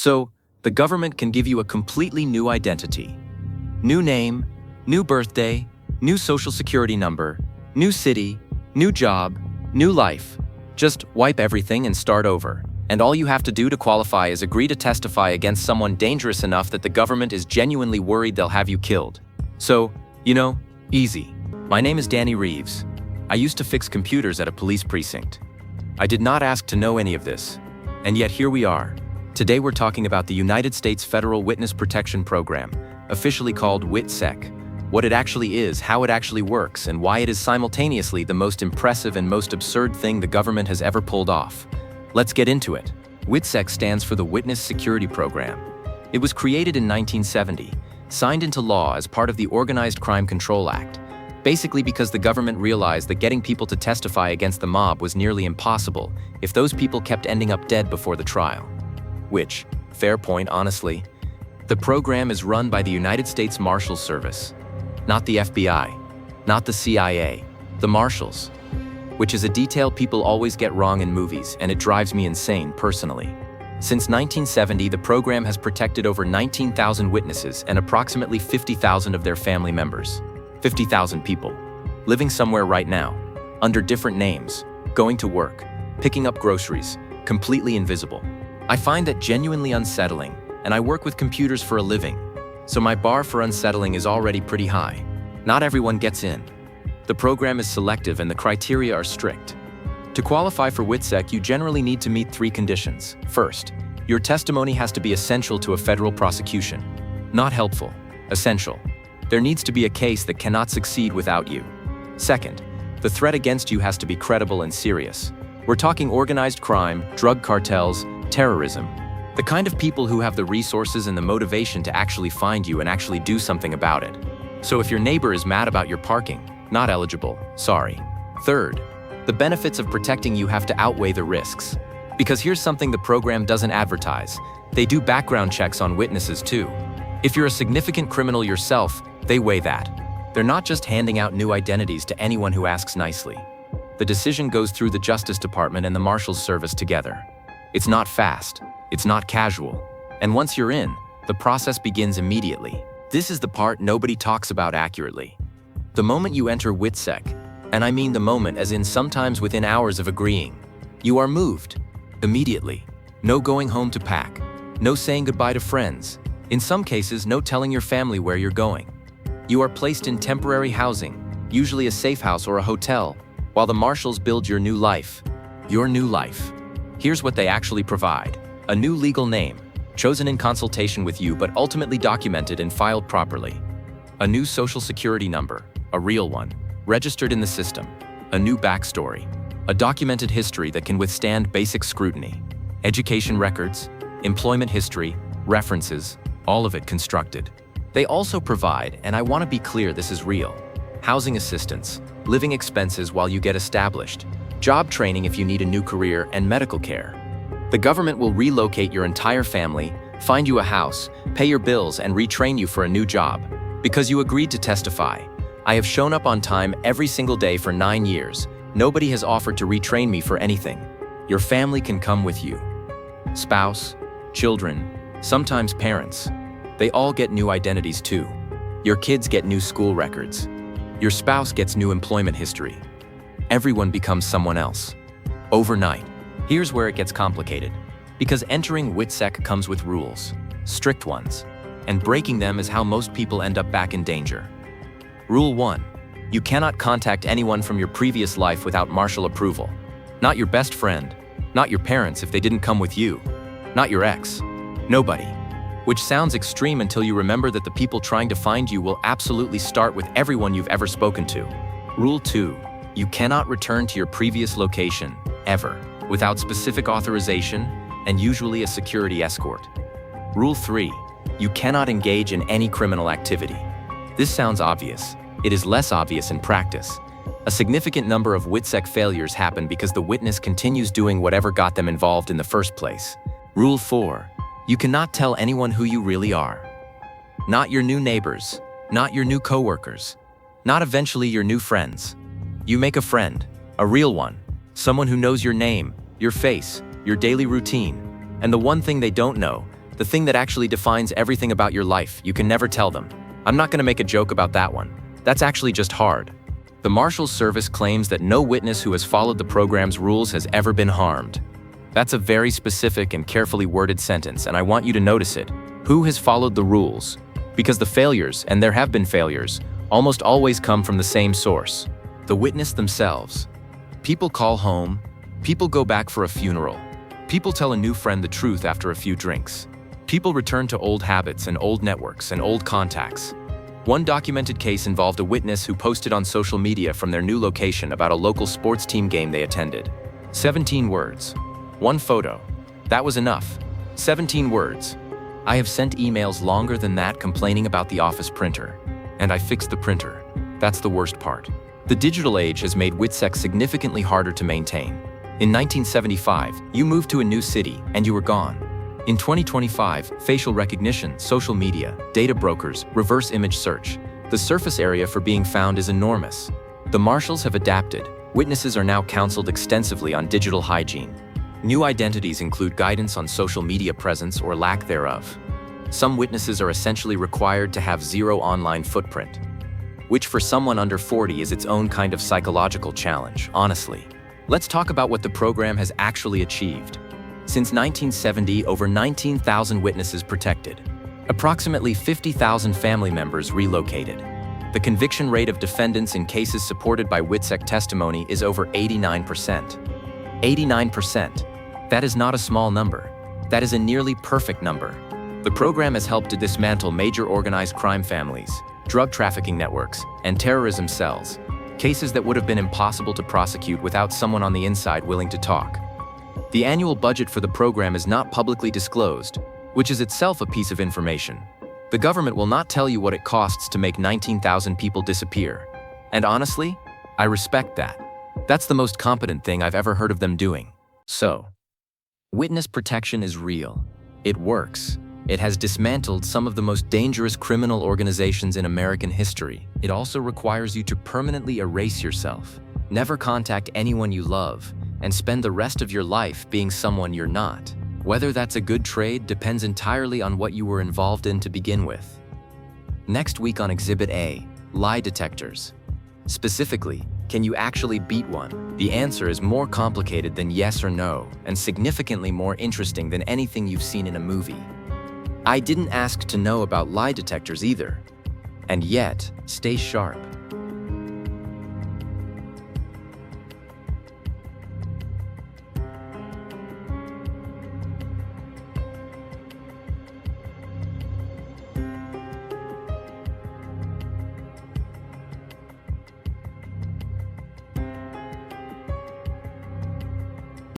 So, the government can give you a completely new identity. New name, new birthday, new social security number, new city, new job, new life. Just wipe everything and start over. And all you have to do to qualify is agree to testify against someone dangerous enough that the government is genuinely worried they'll have you killed. So, easy. My name is Danny Reeves. I used to fix computers at a police precinct. I did not ask to know any of this. And yet here we are. Today we're talking about the United States Federal Witness Protection Program, officially called WITSEC. What it actually is, how it actually works, and why it is simultaneously the most impressive and most absurd thing the government has ever pulled off. Let's get into it. WITSEC stands for the Witness Security Program. It was created in 1970, signed into law as part of the Organized Crime Control Act, basically because the government realized that getting people to testify against the mob was nearly impossible if those people kept ending up dead before the trial. Which, fair point honestly. The program is run by the United States Marshals Service, not the FBI, not the CIA, the Marshals, which is a detail people always get wrong in movies, and it drives me insane personally. Since 1970, the program has protected over 19,000 witnesses and approximately 50,000 of their family members. 50,000 people, living somewhere right now, under different names, going to work, picking up groceries, completely invisible. I find that genuinely unsettling, and I work with computers for a living, so my bar for unsettling is already pretty high. Not everyone gets in. The program is selective and the criteria are strict. To qualify for WITSEC, you generally need to meet 3 conditions. First, your testimony has to be essential to a federal prosecution. Not helpful, essential. There needs to be a case that cannot succeed without you. Second, the threat against you has to be credible and serious. We're talking organized crime, drug cartels, terrorism. The kind of people who have the resources and the motivation to actually find you and actually do something about it. So if your neighbor is mad about your parking, not eligible, sorry. Third, the benefits of protecting you have to outweigh the risks. Because here's something the program doesn't advertise. They do background checks on witnesses too. If you're a significant criminal yourself, they weigh that. They're not just handing out new identities to anyone who asks nicely. The decision goes through the Justice Department and the Marshals Service together. It's not fast, it's not casual. And once you're in, the process begins immediately. This is the part nobody talks about accurately. The moment you enter WITSEC, and I mean the moment as in sometimes within hours of agreeing, you are moved. Immediately. No going home to pack. No saying goodbye to friends. In some cases, no telling your family where you're going. You are placed in temporary housing, usually a safe house or a hotel, while the marshals build your new life. Your new life. Here's what they actually provide. A new legal name, chosen in consultation with you but ultimately documented and filed properly. A new social security number, a real one, registered in the system. A new backstory. A documented history that can withstand basic scrutiny. Education records, employment history, references, all of it constructed. They also provide, and I want to be clear this is real, housing assistance, living expenses while you get established, job training if you need a new career, and medical care. The government will relocate your entire family, find you a house, pay your bills, and retrain you for a new job. Because you agreed to testify. I have shown up on time every single day for 9 years. Nobody has offered to retrain me for anything. Your family can come with you. Spouse, children, sometimes parents. They all get new identities too. Your kids get new school records. Your spouse gets new employment history. Everyone becomes someone else. Overnight. Here's where it gets complicated. Because entering WITSEC comes with rules. Strict ones. And breaking them is how most people end up back in danger. Rule 1. You cannot contact anyone from your previous life without marshal approval. Not your best friend. Not your parents if they didn't come with you. Not your ex. Nobody. Which sounds extreme until you remember that the people trying to find you will absolutely start with everyone you've ever spoken to. Rule 2. You cannot return to your previous location, ever, without specific authorization and usually a security escort. Rule 3. You cannot engage in any criminal activity. This sounds obvious. It is less obvious in practice. A significant number of WITSEC failures happen because the witness continues doing whatever got them involved in the first place. Rule 4. You cannot tell anyone who you really are. Not your new neighbors, not your new coworkers, not eventually your new friends. You make a friend, a real one, someone who knows your name, your face, your daily routine, and the one thing they don't know, The thing that actually defines everything about your life, you can never tell them. I'm not gonna make a joke about that one. That's actually just hard. The Marshals Service claims that no witness who has followed the program's rules has ever been harmed. That's a very specific and carefully worded sentence, and I want you to notice it. Who has followed the rules? Because the failures, and there have been failures, almost always come from the same source. The witness themselves. People call home. People go back for a funeral. People tell a new friend the truth after a few drinks. People return to old habits and old networks and old contacts. One documented case involved a witness who posted on social media from their new location about a local sports team game they attended. 17 words. One photo. That was enough. 17 words. I have sent emails longer than that complaining about the office printer. And I fixed the printer. That's the worst part. The digital age has made WITSEC significantly harder to maintain. In 1975, you moved to a new city and you were gone. In 2025, facial recognition, social media, data brokers, reverse image search. The surface area for being found is enormous. The marshals have adapted. Witnesses are now counseled extensively on digital hygiene. New identities include guidance on social media presence or lack thereof. Some witnesses are essentially required to have zero online footprint, which for someone under 40 is its own kind of psychological challenge, honestly. Let's talk about what the program has actually achieved. Since 1970, over 19,000 witnesses protected. Approximately 50,000 family members relocated. The conviction rate of defendants in cases supported by WITSEC testimony is over 89%. 89%. That is not a small number. That is a nearly perfect number. The program has helped to dismantle major organized crime families, drug trafficking networks, and terrorism cells. Cases that would have been impossible to prosecute without someone on the inside willing to talk. The annual budget for the program is not publicly disclosed, which is itself a piece of information. The government will not tell you what it costs to make 19,000 people disappear. And honestly, I respect that. That's the most competent thing I've ever heard of them doing. So, witness protection is real. It works. It has dismantled some of the most dangerous criminal organizations in American history. It also requires you to permanently erase yourself, never contact anyone you love, and spend the rest of your life being someone you're not. Whether that's a good trade depends entirely on what you were involved in to begin with. Next week on Exhibit A, lie detectors. Specifically, can you actually beat one? The answer is more complicated than yes or no, and significantly more interesting than anything you've seen in a movie. I didn't ask to know about lie detectors either. And yet, stay sharp.